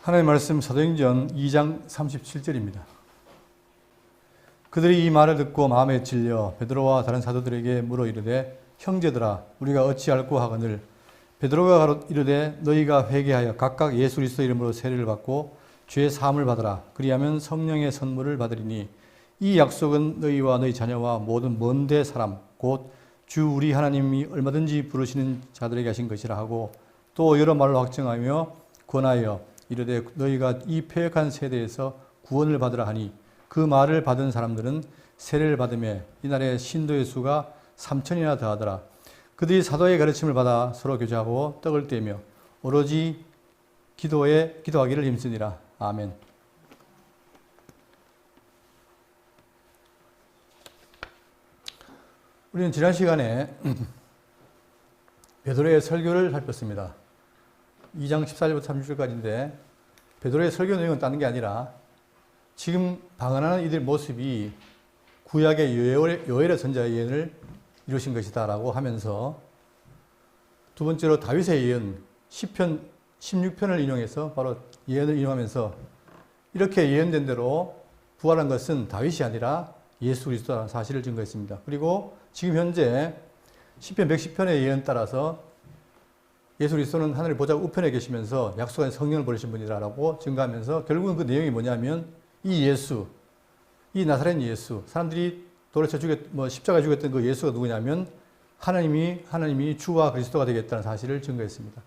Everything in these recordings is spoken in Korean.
하나님의 말씀 사도행전 2장 37절입니다. 그들이 이 말을 듣고 마음에 찔려 베드로와 다른 사도들에게 물어 이르되 형제들아 우리가 어찌할꼬 하거늘 베드로가 이르되 너희가 회개하여 각각 예수 그리스도 이름으로 세례를 받고 죄 사함을 받으라. 그리하면 성령의 선물을 받으리니 이 약속은 너희와 너희 자녀와 모든 먼데 사람 곧 주 우리 하나님이 얼마든지 부르시는 자들에게 하신 것이라 하고 또 여러 말로 확증하며 권하여 이르되 너희가 이 패역한 세대에서 구원을 받으라 하니 그 말을 받은 사람들은 세례를 받으며 이날의 신도의 수가 3,000이나 더하더라. 그들이 사도의 가르침을 받아 서로 교제하고 떡을 떼며 오로지 기도하기를 힘쓰니라. 아멘. 우리는 지난 시간에 베드로의 설교를 살폈습니다. 2장 14절부터 30절까지인데 베드로의 설교 내용은 다른 게 아니라 지금 방언하는 이들 모습이 구약의 요엘의 선자의 예언을 이루신 것이다 라고 하면서 두 번째로 다윗의 예언 10편 16편을 인용해서 바로 예언을 인용하면서 이렇게 예언된 대로 부활한 것은 다윗이 아니라 예수 그리스도라는 사실을 증거했습니다. 그리고 지금 현재 10편 110편의 예언 따라서 예수 그리스도는 하늘의 보좌 우편에 계시면서 약속한 성령을 보내신 분이라고 증거하면서 결국은 그 내용이 뭐냐면 이 예수, 이 나사렛 예수, 사람들이 돌에 쳐 십자가 죽였던 그 예수가 누구냐면 하나님이 주와 그리스도가 되겠다는 사실을 증거했습니다.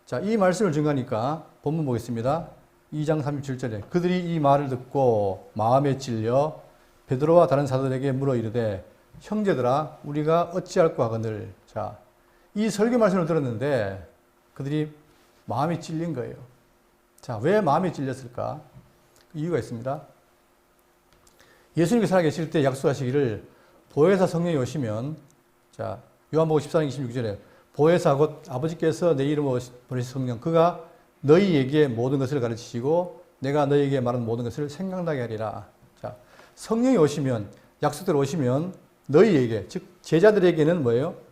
자, 이 말씀을 증거하니까 본문 보겠습니다. 2장 37절에 그들이 이 말을 듣고 마음에 찔려 베드로와 다른 사도들에게 물어 이르되 형제들아 우리가 어찌할꼬 하거늘. 자, 이 설교 말씀을 들었는데 그들이 마음이 찔린 거예요. 자, 왜 마음이 찔렸을까? 이유가 있습니다. 예수님이 살아계실 때 약속하시기를 보혜사 성령이 오시면, 자, 요한복음 14장 26절에 보혜사 곧 아버지께서 내 이름으로 보내신 성령 그가 너희에게 모든 것을 가르치시고 내가 너희에게 말한 모든 것을 생각나게 하리라. 자, 성령이 오시면, 약속대로 오시면 너희에게, 즉 제자들에게는 뭐예요?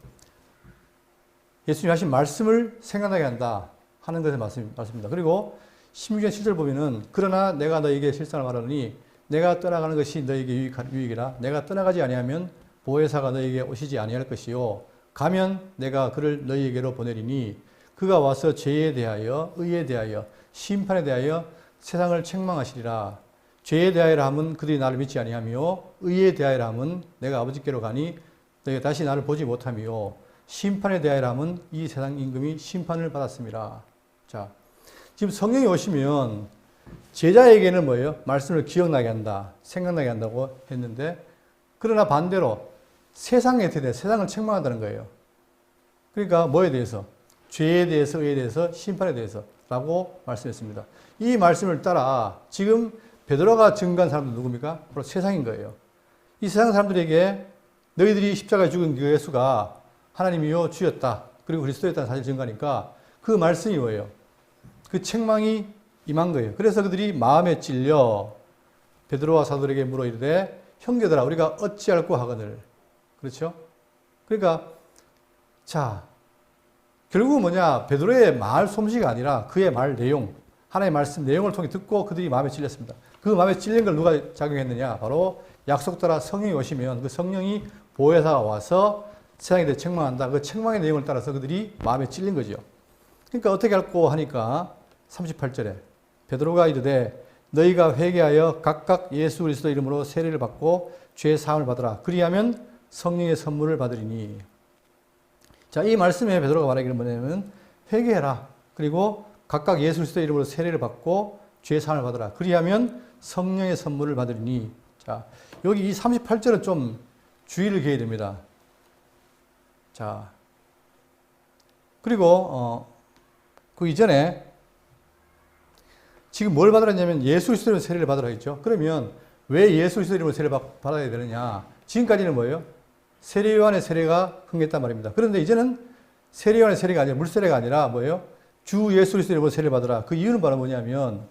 예수님이 하신 말씀을 생각나게 한다 하는 것의 말씀입니다. 그리고 16절 7절 보면은 그러나 내가 너희에게 실상을 말하노니 내가 떠나가는 것이 너희에게 유익이라. 내가 떠나가지 아니하면 보혜사가 너희에게 오시지 아니할 것이요 가면 내가 그를 너희에게로 보내리니 그가 와서 죄에 대하여 의에 대하여 심판에 대하여 세상을 책망하시리라. 죄에 대하여라 함은 그들이 나를 믿지 아니하며 의에 대하여라 함은 내가 아버지께로 가니 너희가 다시 나를 보지 못하며 심판에 대하여라 함은 이 세상 임금이 심판을 받았습니다. 자, 지금 성령이 오시면 제자에게는 뭐예요? 말씀을 기억나게 한다, 생각나게 한다고 했는데 그러나 반대로 세상에 대해 세상을 책망한다는 거예요. 그러니까 뭐에 대해서? 죄에 대해서, 의에 대해서, 심판에 대해서 라고 말씀했습니다. 이 말씀을 따라 지금 베드로가 증거한 사람들 누굽니까? 바로 세상인 거예요. 이 세상 사람들에게 너희들이 십자가에 죽은 그 예수가 하나님이요 주였다. 그리고 그리스도였다는 사실을 증거하니까 그 말씀이 뭐예요? 그 책망이 임한 거예요. 그래서 그들이 마음에 찔려 베드로와 사도들에게 물어 이르되 형제들아 우리가 어찌할꼬 하거늘. 그렇죠? 그러니까 자 결국은 뭐냐? 베드로의 말 솜씨가 아니라 그의 말 내용, 하나님의 말씀 내용을 통해 듣고 그들이 마음에 찔렸습니다. 그 마음에 찔린 걸 누가 작용했느냐? 바로 약속 따라 성령이 오시면 그 성령이 보혜사가 와서 세상에 대해 책망한다. 그 책망의 내용을 따라서 그들이 마음에 찔린 거죠. 그러니까 어떻게 할꼬 하니까 38절에 베드로가 이르되 너희가 회개하여 각각 예수 그리스도 이름으로 세례를 받고 죄 사함을 받으라. 그리하면 성령의 선물을 받으리니. 자, 이 말씀에 베드로가 말하기를 뭐냐면 회개해라. 그리고 각각 예수 그리스도 이름으로 세례를 받고 죄 사함을 받으라. 그리하면 성령의 선물을 받으리니. 자, 여기 이 38절은 좀 주의를 기해야 됩니다. 자, 그리고 그 이전에 지금 뭘 받으라 했냐면 예수 그리스도 이름으로 세례를 받으라 했죠. 그러면 왜 예수 그리스도 이름으로 세례를 받아야 되느냐? 지금까지는 뭐예요? 세례요한의 세례가 흥했단 말입니다. 그런데 이제는 세례요한의 세례가 아니라 물세례가 아니라 뭐예요? 주 예수 그리스도 이름으로 세례를 받으라. 그 이유는 바로 뭐냐면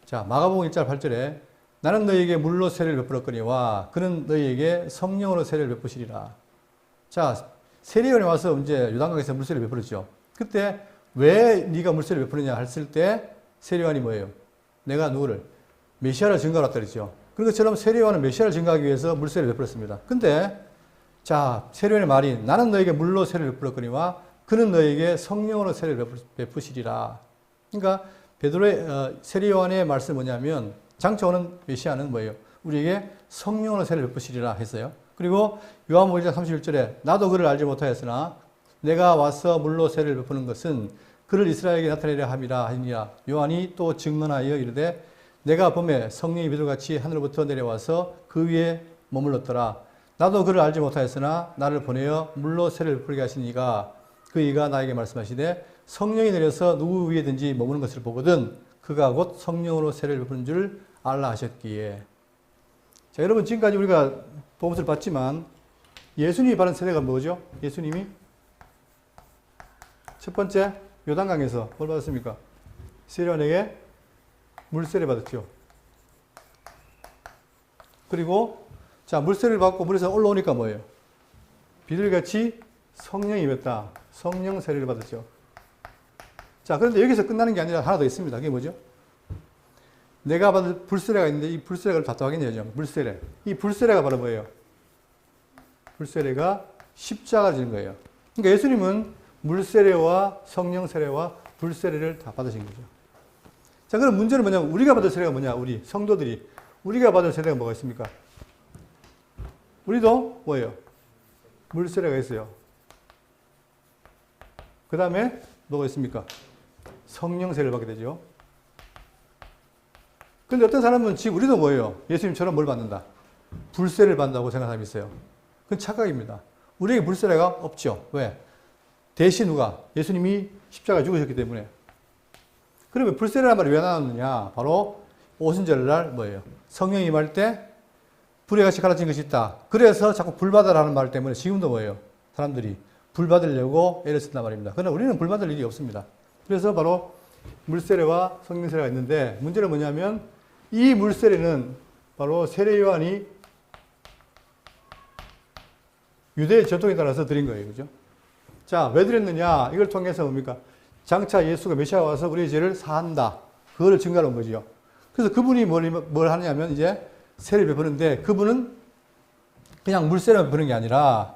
자, 마가복음 1장 8절에 나는 너희에게 물로 세례를 베풀었거니와 그는 너희에게 성령으로 세례를 베푸시리라. 자, 세례요한이 와서 이제 요단강에서 물세례를 베풀었죠. 그때 왜 네가 물세례를 베푸느냐 했을 때 세례요한이 뭐예요? 내가 누구를? 메시아를 증거하라 그랬죠. 그런 것처럼 세례요한은 메시아를 증거하기 위해서 물세례를 베풀었습니다. 근데 자, 세례요한의 말이 나는 너에게 물로 세례를 베풀었거니와 그는 너에게 성령으로 세례를 베푸시리라. 그러니까 베드로의 세례요한의 말씀은 뭐냐면 장차 오는 메시아는 뭐예요? 우리에게 성령으로 세례를 베푸시리라 했어요. 그리고 요한복음 1장 31절에 나도 그를 알지 못하였으나 내가 와서 물로 세례를 베푸는 것은 그를 이스라엘에게 나타내려 함이라 하니라. 요한이 또 증언하여 이르되 내가 봄에 성령이 비둘같이 하늘로부터 내려와서 그 위에 머물렀더라. 나도 그를 알지 못하였으나 나를 보내어 물로 세례를 베풀게 하신 이가 그 이가 나에게 말씀하시되 성령이 내려서 누구 위에든지 머무는 것을 보거든 그가 곧 성령으로 세례를 베푸는 줄 알라 하셨기에. 자, 여러분 지금까지 우리가 복음서를 봤지만 예수님이 받은 세례가 뭐죠? 예수님이 첫 번째 요단강에서 뭘 받았습니까? 세례요한에게 물세례 받았죠. 그리고 자, 물세례를 받고 물에서 올라오니까 뭐예요? 비둘기같이 성령이 임했다. 성령 세례를 받았죠. 자, 그런데 여기서 끝나는 게 아니라 하나 더 있습니다. 그게 뭐죠? 내가 받은 불세례가 있는데 이 불세례가 답답하겠네요. 불세례. 이 불세례가 바로 뭐예요? 불세례가 십자가를 지는 거예요. 그러니까 예수님은 물세례와 성령 세례와 불세례를 다 받으신 거죠. 자, 그럼 문제는 뭐냐면 우리가 받을 세례가 뭐냐? 우리 성도들이 우리가 받을 세례가 뭐가 있습니까? 우리도 뭐예요? 물세례가 있어요. 그 다음에 뭐가 있습니까? 성령 세례를 받게 되죠. 근데 어떤 사람은 지금 우리도 뭐예요? 예수님처럼 뭘 받는다? 불세례를 받는다고 생각하는 사람이 있어요. 그건 착각입니다. 우리에게 불세례가 없죠. 왜? 대신 누가? 예수님이 십자가에 죽으셨기 때문에. 그러면 불세례란 말이 왜 나왔느냐? 바로 오순절날 뭐예요? 성령이 임할 때 불에 같이 갈라진 것이 있다. 그래서 자꾸 불 받으라는 말 때문에 지금도 뭐예요? 사람들이 불 받으려고 애를 쓴단 말입니다. 그러나 우리는 불 받을 일이 없습니다. 그래서 바로 물세례와 성령 세례가 있는데 문제는 뭐냐면 이 물세례는 바로 세례요한이 유대의 전통에 따라서 드린 거예요. 그죠? 자, 왜 드렸느냐? 이걸 통해서 뭡니까? 장차 예수가 메시아가 와서 우리의 죄를 사한다. 그거를 증거하는 거죠. 그래서 그분이 뭘 하냐면 이제 세례를 베푸는데 그분은 그냥 물세례를 베푸는 게 아니라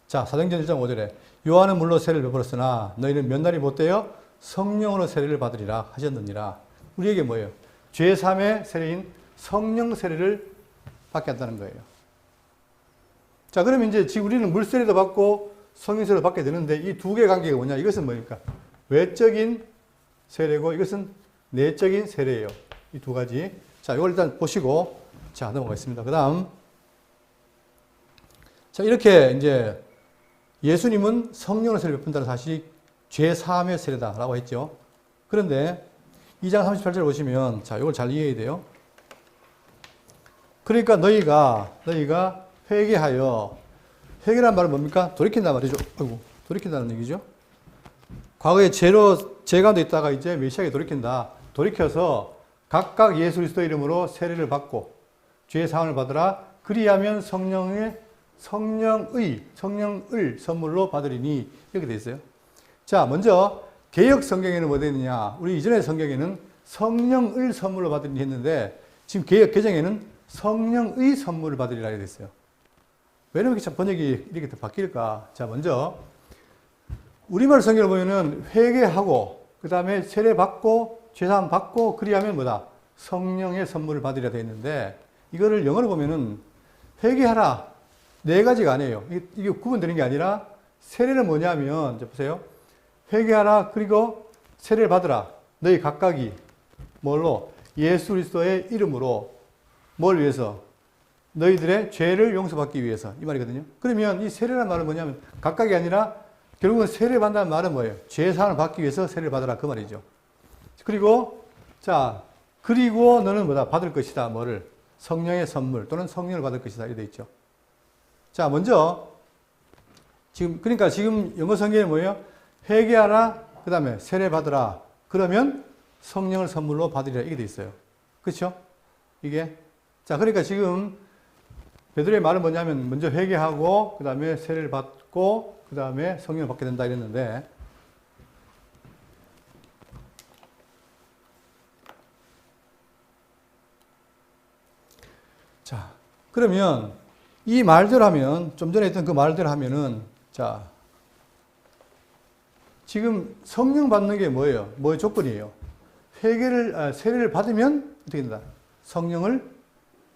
자, 사도행전 1장 5절에 요한은 물로 세례를 베풀었으나 너희는 몇 날이 못되어 성령으로 세례를 받으리라 하셨느니라. 우리에게 뭐예요? 죄사함의 세례인 성령 세례를 받게 한다는 거예요. 자, 그러면 이제 지금 우리는 물세례도 받고 성령 세례도 받게 되는데 이 두 개의 관계가 뭐냐? 이것은 뭐니까? 외적인 세례고 이것은 내적인 세례예요. 이 두 가지. 자, 이걸 일단 보시고 자, 넘어가겠습니다. 그 다음 자, 이렇게 이제 예수님은 성령을 세례 베푼다는 사실이 죄 사함의 세례다라고 했죠. 그런데 2장 38절 보시면 자, 이걸 잘 이해해야 돼요. 그러니까 너희가 회개하여 회개란 말은 뭡니까? 돌이킨단 말이죠. 아이고, 돌이킨다는 얘기죠. 과거에 죄 가운데 있다가 이제 메시아에게 돌이킨다. 돌이켜서 각각 예수 그리스도 이름으로 세례를 받고 죄 사함을 받으라. 그리하면 성령을 선물로 받으리니 이렇게 돼 있어요. 자, 먼저 개역 성경에는 뭐 되어 있느냐? 우리 이전의 성경에는 성령을 선물로 받으리니 했는데 지금 개역 개정에는 성령의 선물을 받으리라 이렇게 돼 있어요. 왜 이렇게 번역이 이렇게 바뀔까? 자, 먼저 우리말 성경을 보면은 회개하고 그 다음에 세례 받고 죄사함 받고 그리하면 뭐다? 성령의 선물을 받으리라 되어 있는데 이거를 영어로 보면은 회개하라. 네 가지가 아니에요. 이게 구분되는 게 아니라 세례는 뭐냐면 이제 보세요. 회개하라. 그리고 세례를 받으라. 너희 각각이 뭘로? 예수 그리스도의 이름으로 뭘 위해서? 너희들의 죄를 용서받기 위해서 이 말이거든요. 그러면 이 세례라는 말은 뭐냐면 각각이 아니라 결국은 세례 받는다는 말은 뭐예요? 죄 사함을 받기 위해서 세례를 받으라 그 말이죠. 그리고 자, 그리고 너는 뭐다? 받을 것이다. 뭐를? 성령의 선물 또는 성령을 받을 것이다. 이렇게 돼 있죠. 자, 먼저 그러니까 지금 영어 성경에 뭐예요? 회개하라. 그 다음에 세례 받으라. 그러면 성령을 선물로 받으리라 이게 돼 있어요. 그렇죠? 이게 자, 그러니까 지금 베드로의 말은 뭐냐면 먼저 회개하고 그 다음에 세례를 받고 그 다음에 성령을 받게 된다 이랬는데 자, 그러면 이 말대로 하면, 좀 전에 했던 그 말대로 하면은, 자, 지금 성령 받는 게 뭐예요? 뭐의 조건이에요? 세례를 받으면 어떻게 된다? 성령을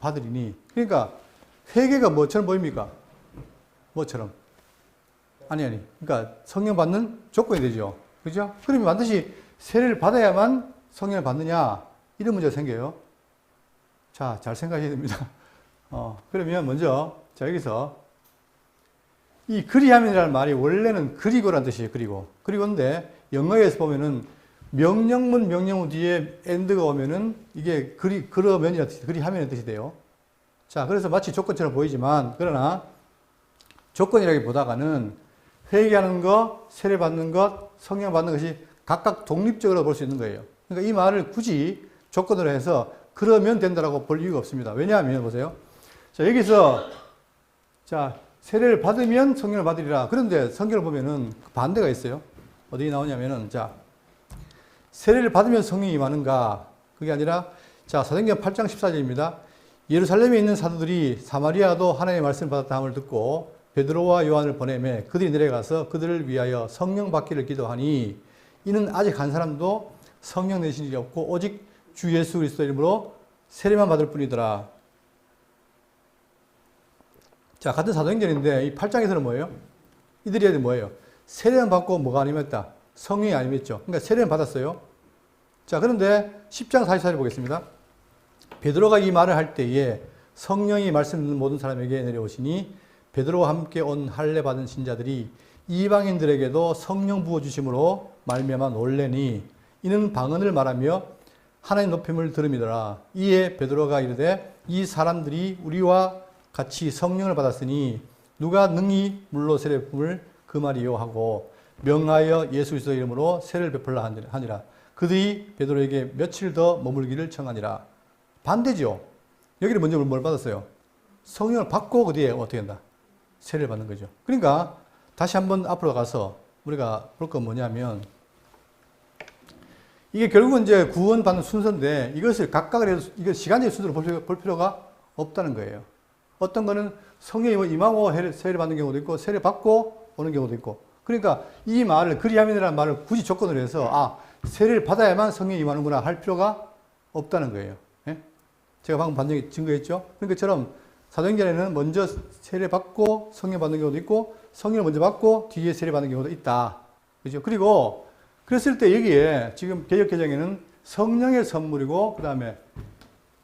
받으리니. 그러니까 회개가 뭐처럼 보입니까? 뭐처럼? 아니. 그러니까 성령 받는 조건이 되죠. 그죠? 그러면 반드시 세례를 받아야만 성령을 받느냐? 이런 문제가 생겨요. 자, 잘 생각해야 됩니다. 그러면 먼저, 자, 여기서 이 그리함이라는 말이 원래는 그리고라는 뜻이에요. 그리고인데 영어에서 보면은 명령문 뒤에 end가 오면은 이게 그러면이라는 뜻이, 그리하면이라는 뜻이 돼요. 자, 그래서 마치 조건처럼 보이지만, 그러나 조건이라기보다는 회개하는 것, 세례 받는 것, 성령 받는 것이 각각 독립적으로 볼 수 있는 거예요. 그러니까 이 말을 굳이 조건으로 해서 그러면 된다라고 볼 이유가 없습니다. 왜냐하면 보세요. 자, 여기서 자, 세례를 받으면 성령을 받으리라. 그런데 성경을 보면은 반대가 있어요. 어디 나오냐면은, 자, 세례를 받으면 성령이 임하는가? 그게 아니라, 자, 사도행전 8장 14절입니다. 예루살렘에 있는 사도들이 사마리아도 하나님의 말씀을 받았다 함을 듣고 베드로와 요한을 보내매 그들이 내려가서 그들을 위하여 성령 받기를 기도하니 이는 아직 한 사람도 성령 내신 일이 없고 오직 주 예수 그리스도 이름으로 세례만 받을 뿐이더라. 자, 같은 사도행전인데 이 8장에서는 뭐예요? 이들이 뭐예요? 세례만 받고 뭐가 아니었다? 성령이 아니었죠. 그러니까 세례는 받았어요. 자, 그런데 10장 44절 보겠습니다. 베드로가 이 말을 할 때에 성령이 말씀 듣는 모든 사람에게 내려오시니 베드로와 함께 온 할례 받은 신자들이 이방인들에게도 성령 부어주심으로 말미암아 놀래니 이는 방언을 말하며 하나님 높임을 들음이더라. 이에 베드로가 이르되 이 사람들이 우리와 같이 성령을 받았으니 누가 능히 물로 세례 베품을 그 말이요 하고 명하여 예수 그리스도 이름으로 세례를 베풀라 하니라. 그들이 베드로에게 며칠 더 머물기를 청하니라. 반대죠. 여기를 먼저 뭘 받았어요? 성령을 받고 그 뒤에 어떻게 한다? 세례를 받는 거죠. 그러니까 다시 한번 앞으로 가서 우리가 볼 건 뭐냐면 이게 결국은 이제 구원받는 순서인데 이것을 각각을 해서 이거 시간적 순서로 볼 필요가 없다는 거예요. 어떤 거는 성령이 임하고 세례를 받는 경우도 있고 세례 받고 오는 경우도 있고. 그러니까 이 말을 그리함이라는 말을 굳이 조건으로 해서 세례를 받아야만 성령이 임하는구나 할 필요가 없다는 거예요. 예? 제가 방금 반증 증거했죠. 그런 것처럼 사도행전에는 먼저 세례 받고 성령 받는 경우도 있고 성령을 먼저 받고 뒤에 세례 받는 경우도 있다. 그죠? 그리고 그랬을 때 여기에 지금 개역개정에는 성령의 선물이고 그 다음에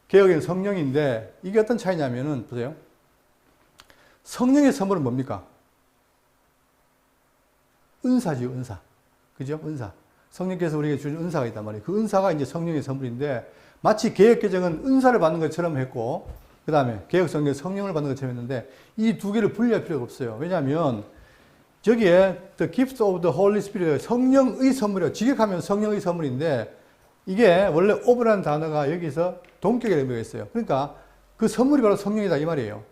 개역에는 성령인데 이게 어떤 차이냐면은 보세요. 성령의 선물은 뭡니까? 은사지요, 은사. 그죠? 은사. 성령께서 우리에게 주신 은사가 있단 말이에요. 그 은사가 이제 성령의 선물인데 마치 개역개정은 은사를 받는 것처럼 했고 그 다음에 개역성경 성령을 받는 것처럼 했는데 이 두 개를 분리할 필요가 없어요. 왜냐하면 저기에 the gift of the Holy Spirit 성령의 선물이에요. 직역하면 성령의 선물인데 이게 원래 of라는 단어가 여기서 동격의 의미가 있어요. 그러니까 그 선물이 바로 성령이다 이 말이에요.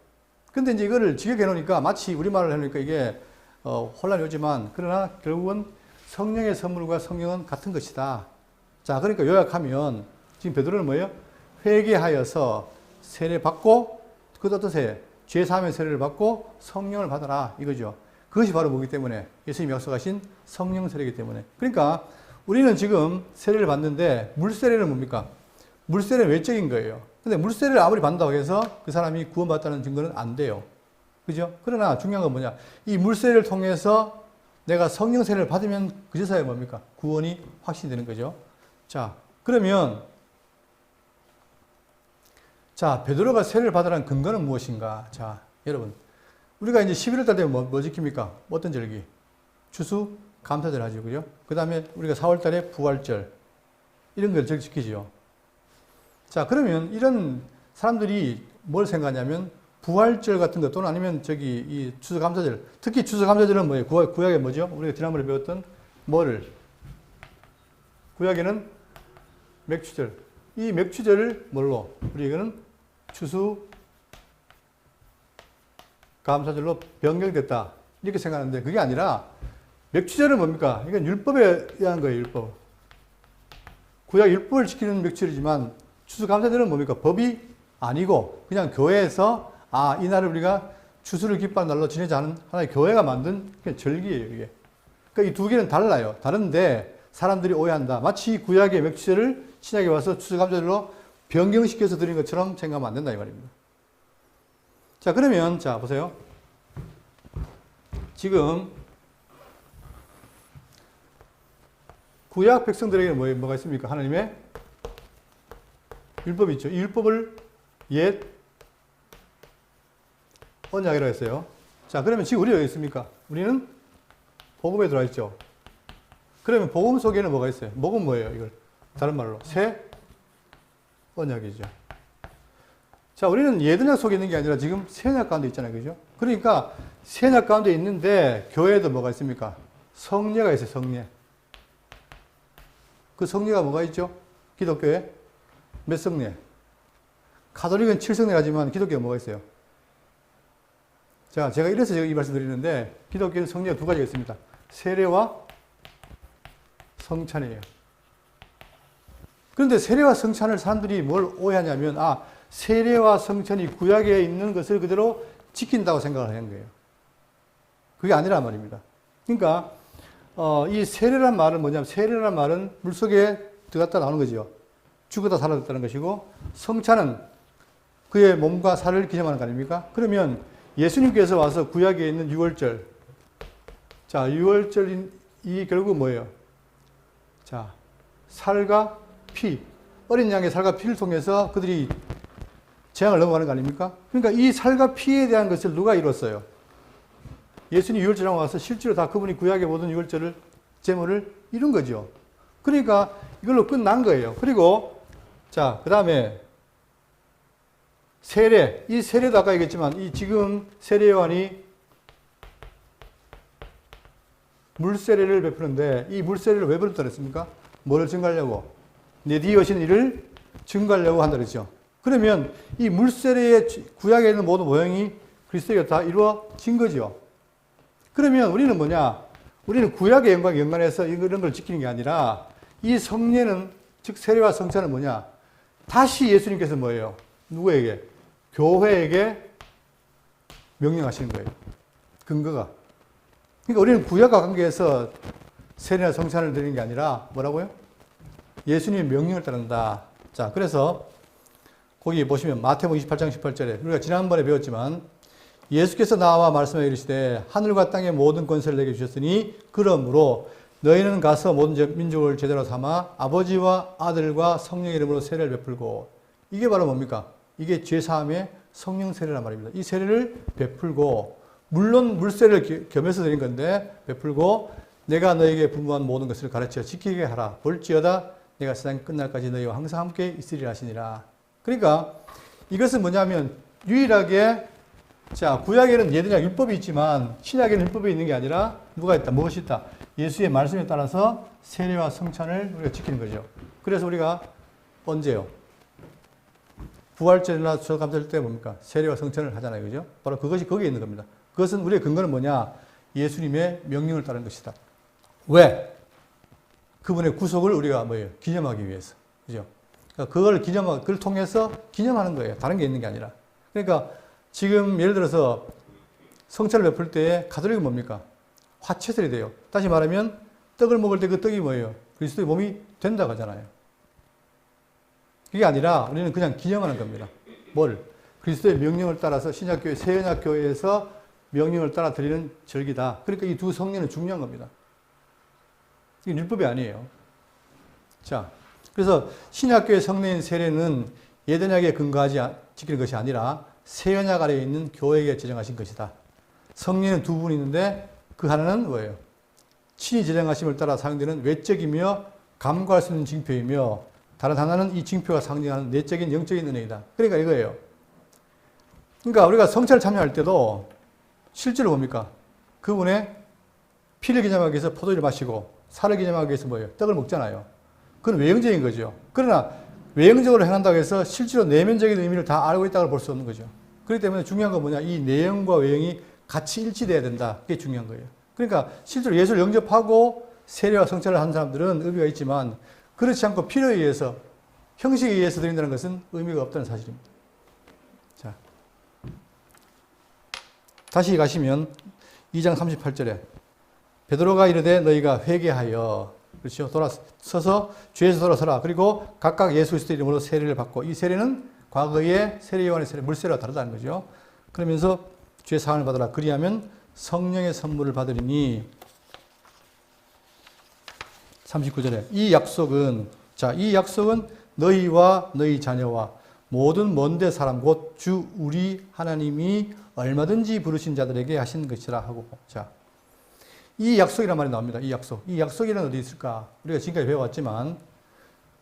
근데 이제 이거를 직역해 놓으니까 마치 우리말을 해놓으니까 이게 혼란이 오지만 그러나 결국은 성령의 선물과 성령은 같은 것이다. 자, 그러니까 요약하면 지금 베드로는 뭐예요? 회개하여서 세례 받고 그 어떤 세례? 죄 사함의 세례를 받고 성령을 받아라 이거죠. 그것이 바로 뭐기 때문에 예수님이 약속하신 성령 세례이기 때문에. 그러니까 우리는 지금 세례를 받는데 물세례는 뭡니까? 물세례는 외적인 거예요. 근데 물세례를 아무리 받는다고 해서 그 사람이 구원받았다는 증거는 안 돼요. 그죠? 그러나 중요한 건 뭐냐? 이 물세례를 통해서 내가 성령 세례를 받으면 그제서야 뭡니까? 구원이 확신이 되는 거죠. 자, 그러면 자, 베드로가 세례를 받으라는 근거는 무엇인가? 자, 여러분. 우리가 이제 11월 달 되면 뭐 지킵니까? 어떤 절기? 추수 감사절 하죠. 그죠? 그 다음에 우리가 4월 달에 부활절. 이런 걸 지키죠. 자, 그러면 이런 사람들이 뭘 생각하냐면 부활절 같은 것 또는 아니면 이 추수감사절. 특히 추수감사절은 뭐예요? 구약에 뭐죠? 우리가 지난번에 배웠던 뭐를? 구약에는 맥추절. 이 맥추절을 뭘로? 우리에게는 추수 감사절로 변경됐다. 이렇게 생각하는데 그게 아니라 맥추절은 뭡니까? 이건 율법에 의한 거예요. 율법. 구약 율법을 지키는 맥추절이지만 추수감사절은 뭡니까? 법이 아니고 그냥 교회에서 이날을 우리가 추수를 기뻐하는 날로 지내자 하는 하나의 교회가 만든 절기예요, 이게. 그러니까 이 두 개는 달라요. 다른데 사람들이 오해한다. 마치 구약의 맥주제를 신약에 와서 추수감사절로 변경시켜서 드리는 것처럼 생각하면 안 된다 이 말입니다. 자, 그러면 자 보세요. 지금 구약 백성들에게는 뭐가 있습니까? 하나님의 율법이 있죠. 이 율법을 옛 언약이라고 했어요. 자, 그러면 지금 우리가 어디 있습니까? 우리는 복음에 들어와 있죠. 그러면 복음 속에는 뭐가 있어요? 복음 뭐예요? 이걸 다른 말로 새 언약이죠. 자, 우리는 옛 언약 속에 있는 게 아니라 지금 새 언약 가운데 있잖아요. 그죠? 그러니까 새 언약 가운데 있는데 교회에도 뭐가 있습니까? 성례가 있어요. 성례. 그 성례가 뭐가 있죠? 기독교에 몇 성례? 가톨릭은 7성례 하지만 기독교에 뭐가 있어요? 자, 제가 이래서 이 말씀 드리는데 기독교는 성례가 두 가지가 있습니다. 세례와 성찬이에요. 그런데 세례와 성찬을 사람들이 뭘 오해하냐면 세례와 성찬이 구약에 있는 것을 그대로 지킨다고 생각을 하는 거예요. 그게 아니란 말입니다. 그러니까 이 세례란 말은 뭐냐면 세례란 말은 물속에 들어갔다 나오는 거죠. 죽었다 살아났다는 것이고 성찬은 그의 몸과 살을 기념하는 거 아닙니까? 그러면 예수님께서 와서 구약에 있는 유월절. 자, 유월절이 결국 뭐예요? 자, 살과 피. 어린 양의 살과 피를 통해서 그들이 재앙을 넘어가는 거 아닙니까? 그러니까 이 살과 피에 대한 것을 누가 이뤘어요? 예수님 유월절에 와서 실제로 다 그분이 구약의 모든 유월절을, 제물을 이룬 거죠. 그러니까 이걸로 끝난 거예요. 그리고 자, 그 다음에 세례. 이 세례도 아까 얘기했지만 이 지금 세례요한이 물세례를 베푸는데 이 물세례를 왜 베푼다 그랬습니까? 뭐를 증가하려고? 내 뒤에 오신 일을 증가하려고 한다 그랬죠. 그러면 이 물세례의 구약에 있는 모든 모형이 그리스도가 다 이루어진 거죠. 그러면 우리는 뭐냐? 우리는 구약의 영광에 연관해서 이런 걸 지키는 게 아니라 이 성례는, 즉 세례와 성찬은 뭐냐? 다시 예수님께서 뭐예요? 누구에게? 교회에게 명령하시는 거예요. 근거가. 그러니까 우리는 구약과 관계에서 세례나 성찬을 드리는 게 아니라 뭐라고요? 예수님의 명령을 따른다. 자, 그래서 거기 보시면 마태복음 28장 18절에 우리가 지난번에 배웠지만 예수께서 나와 말씀하여 이르시되 하늘과 땅의 모든 권세를 내게 주셨으니 그러므로 너희는 가서 모든 민족을 제대로 삼아 아버지와 아들과 성령의 이름으로 세례를 베풀고, 이게 바로 뭡니까? 이게 죄사함의 성령 세례란 말입니다. 이 세례를 베풀고, 물론 물세례를 겸해서 드린 건데 베풀고 내가 너에게 분부한 모든 것을 가르쳐 지키게 하라. 볼지어다 내가 세상 끝날까지 너희와 항상 함께 있으리라 하시니라. 그러니까 이것은 뭐냐면 유일하게, 자, 구약에는 예전에 율법이 있지만 신약에는 율법이 있는 게 아니라 누가 있다? 무엇이 있다? 예수의 말씀에 따라서 세례와 성찬을 우리가 지키는 거죠. 그래서 우리가 언제요? 부활절이나 추수감사절 때 뭡니까? 세례와 성찬을 하잖아요. 그죠? 바로 그것이 거기에 있는 겁니다. 그것은 우리의 근거는 뭐냐? 예수님의 명령을 따르는 것이다. 왜? 그분의 구속을 우리가 뭐예요? 기념하기 위해서. 그죠? 그러니까 그걸 통해서 기념하는 거예요. 다른 게 있는 게 아니라. 그러니까 지금 예를 들어서 성찬을 베풀 때에 가톨릭은 뭡니까? 화채설이 돼요. 다시 말하면 떡을 먹을 때 그 떡이 뭐예요? 그리스도의 몸이 된다고 하잖아요. 그게 아니라 우리는 그냥 기념하는 겁니다. 뭘? 그리스도의 명령을 따라서 신약교회, 새언약교회에서 명령을 따라 드리는 절기다. 그러니까 이 두 성례는 중요한 겁니다. 이게 율법이 아니에요. 자, 그래서 신약교회 성례인 세례는 예언약에 근거하지 지키는 것이 아니라 새언약 아래에 있는 교회에게 제정하신 것이다. 성례는 두 분 있는데 그 하나는 뭐예요? 친히 제정하심을 따라 사용되는 외적이며 감과할 수 있는 징표이며 다른 하나는 이 징표가 상징하는 내적인 영적인 은혜이다. 그러니까 이거예요. 그러니까 우리가 성찬을 참여할 때도 실제로 뭡니까? 그분의 피를 기념하기 위해서 포도주를 마시고 살을 기념하기 위해서 뭐예요? 떡을 먹잖아요. 그건 외형적인 거죠. 그러나 외형적으로 행한다고 해서 실제로 내면적인 의미를 다 알고 있다고 볼 수 없는 거죠. 그렇기 때문에 중요한 건 뭐냐? 이 내용과 외형이 같이 일치돼야 된다. 그게 중요한 거예요. 그러니까 실제로 예수를 영접하고 세례와 성찬을 한 사람들은 의미가 있지만 그렇지 않고 필요에 의해서, 형식에 의해서 드린다는 것은 의미가 없다는 사실입니다. 다시 가시면 2장 38절에 베드로가 이르되 너희가 회개하여 그렇죠. 돌아서서 죄에서 돌아서라. 그리고 각각 예수 그리스도 이름으로 세례를 받고 이 세례는 과거의 세례 요한의 세례 물세례와 다르다는 거죠. 그러면서 죄 사함을 받으라. 그리하면 성령의 선물을 받으리니 39절에 이 약속은 너희와 너희 자녀와 모든 먼데 사람 곧 주 우리 하나님이 얼마든지 부르신 자들에게 하신 것이라 하고 자, 이 약속이란 말이 나옵니다. 이 약속이란 어디 있을까? 우리가 지금까지 배워왔지만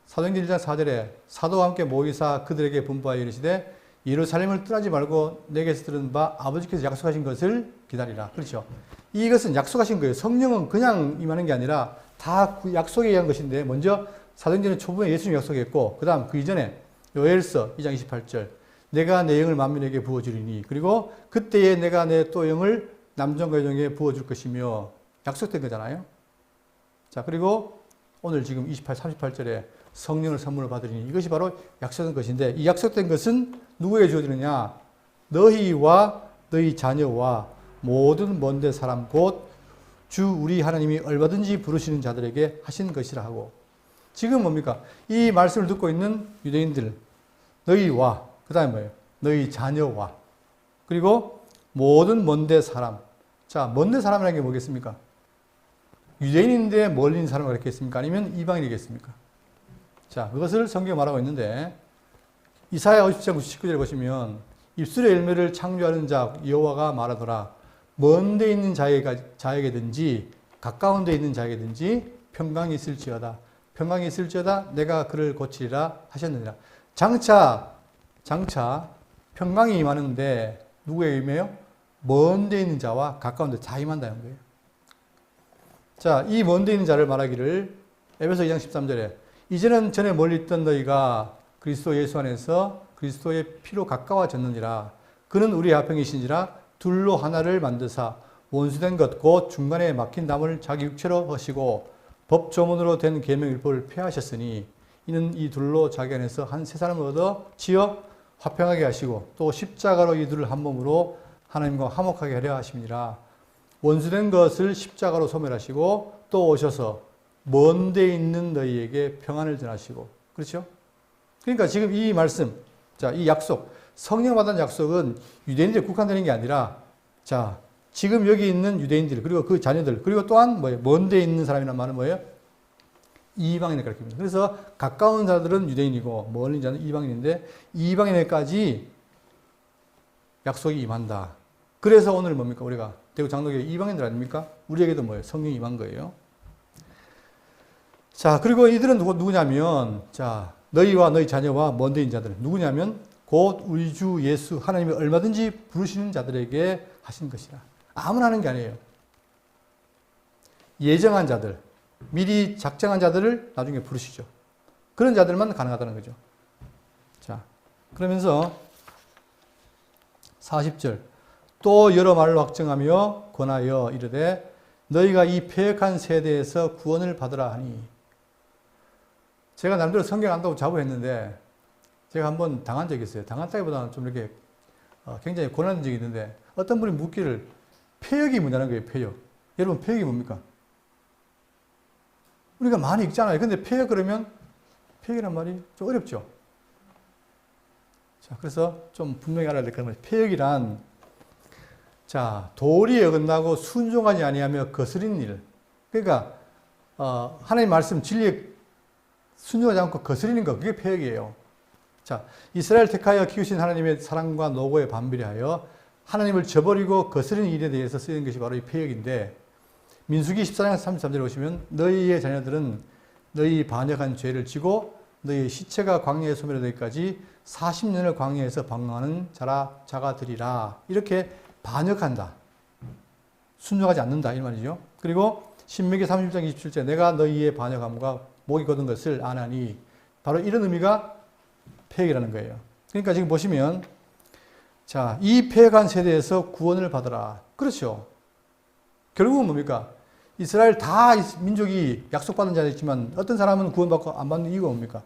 사도행전 1장 4절에 사도와 함께 모이사 그들에게 분부하여 이르시되 예루살렘을 떠나지 말고 내게서 들은 바 아버지께서 약속하신 것을 기다리라. 그렇죠. 이것은 약속하신 거예요. 성령은 그냥 임하는 게 아니라 다 그 약속에 의한 것인데 먼저 사도행전의 초부에 예수님 약속했고 그 다음 그 이전에 요엘서 2장 28절 내가 내 영을 만민에게 부어주리니 그리고 그때에 내가 내 또 영을 남정과 여종에게 부어줄 것이며 약속된 거잖아요. 자, 그리고 오늘 지금 38절에 성령을 선물로 받으리니 이것이 바로 약속된 것인데 이 약속된 것은 누구에게 주어지느냐? 너희와 너희 자녀와 모든 먼데 사람 곧 주 우리 하나님이 얼마든지 부르시는 자들에게 하신 것이라 하고 지금 뭡니까? 이 말씀을 듣고 있는 유대인들 너희와 그 다음에 뭐예요? 너희 자녀와 그리고 모든 먼데 사람 자, 먼데 사람이라는 게 뭐겠습니까? 유대인인데 멀리 있는 사람을 가리겠습니까? 아니면 이방인이겠습니까? 자, 그것을 성경에 말하고 있는데 이사야 50장 99절에 보시면 입술의 열매를 창조하는 자 여호와가 말하더라. 먼 데 있는 자에게든지 가까운 데 있는 자에게든지 평강이 있을지어다. 평강이 있을지어다 내가 그를 고치리라 하셨느니라. 장차 평강이 임하는데 누구에게 임해요? 먼 데 있는 자와 가까운 데 다 임한다는 거예요. 자, 이 먼 데 있는 자를 말하기를 에베소 2장 13절에 이제는 전에 멀리 있던 너희가 그리스도 예수 안에서 그리스도의 피로 가까워졌느니라. 그는 우리 화평이신지라 둘로 하나를 만드사 원수된 것 곧 중간에 막힌 담을 자기 육체로 하시고 법조문으로 된 계명율법을 폐하셨으니 이는 이 둘로 자기 안에서 한 세 사람을 얻어 지어 화평하게 하시고 또 십자가로 이 둘을 한 몸으로 하나님과 화목하게 하려 하심이니라. 원수된 것을 십자가로 소멸하시고 또 오셔서 먼 데 있는 너희에게 평안을 전하시고 그렇죠? 그러니까 지금 이 말씀 자, 이 약속 성령 받은 약속은 유대인들에 국한되는 게 아니라 자, 지금 여기 있는 유대인들 그리고 그 자녀들 그리고 또한 뭐예요? 먼 데 있는 사람이란 말은 뭐예요? 이방인을 가리킵니다. 그래서 가까운 자들은 유대인이고 멀리 자는 이방인인데 이방인에까지 약속이 임한다. 그래서 오늘 뭡니까? 우리가 대구 장로교회 이방인들 아닙니까? 우리에게도 뭐예요? 성령이 임한 거예요. 자, 그리고 이들은 누구냐면 자, 너희와 너희 자녀와 먼 데 있는 자들 누구냐면 곧 우리 주 예수 하나님이 얼마든지 부르시는 자들에게 하신 것이라. 아무나 하는 게 아니에요. 예정한 자들, 미리 작정한 자들을 나중에 부르시죠. 그런 자들만 가능하다는 거죠. 자, 그러면서 40절 또 여러 말로 확정하며 권하여 이르되 너희가 이 패역한 세대에서 구원을 받으라 하니 제가 남들은 성경 안다고 자부했는데 제가 한번 당한 적이 있어요. 당한다기보다는 좀 이렇게 굉장히 고난된 적이 있는데 어떤 분이 묻기를 패역이 뭐냐는 거예요. 패역. 여러분 패역이 뭡니까? 우리가 많이 읽잖아요. 근데 패역 그러면 패역이란 말이 좀 어렵죠. 자, 그래서 좀 분명히 알아야 될 것 같아요. 패역이란 자, 도리에 어긋나고 순종하지 아니하며 거스린 일. 그러니까 하나님 말씀 진리에 순종하지 않고 거스리는 것, 그게 패역이에요. 자, 이스라엘 택하여 키우신 하나님의 사랑과 노고에 반비례하여 하나님을 저버리고 거스리는 일에 대해서 쓰이는 것이 바로 이 패역인데 민수기 14장 33절에 보시면 너희의 자녀들은 너희 반역한 죄를 지고 너희의 시체가 광야에 소멸되기까지 40년을 광야에서 방황하는 자가 되리라. 이렇게 반역한다. 순종하지 않는다. 이 말이죠. 그리고 신명기 30장 27절 내가 너희의 반역함과 목이 곧은 것을 아나니 바로 이런 의미가 패역이라는 거예요. 그러니까 지금 보시면 자, 이 패역한 세대에서 구원을 받으라. 그렇죠. 결국은 뭡니까? 이스라엘 다 민족이 약속받은 자가 있지만 어떤 사람은 구원받고 안 받는 이유가 뭡니까?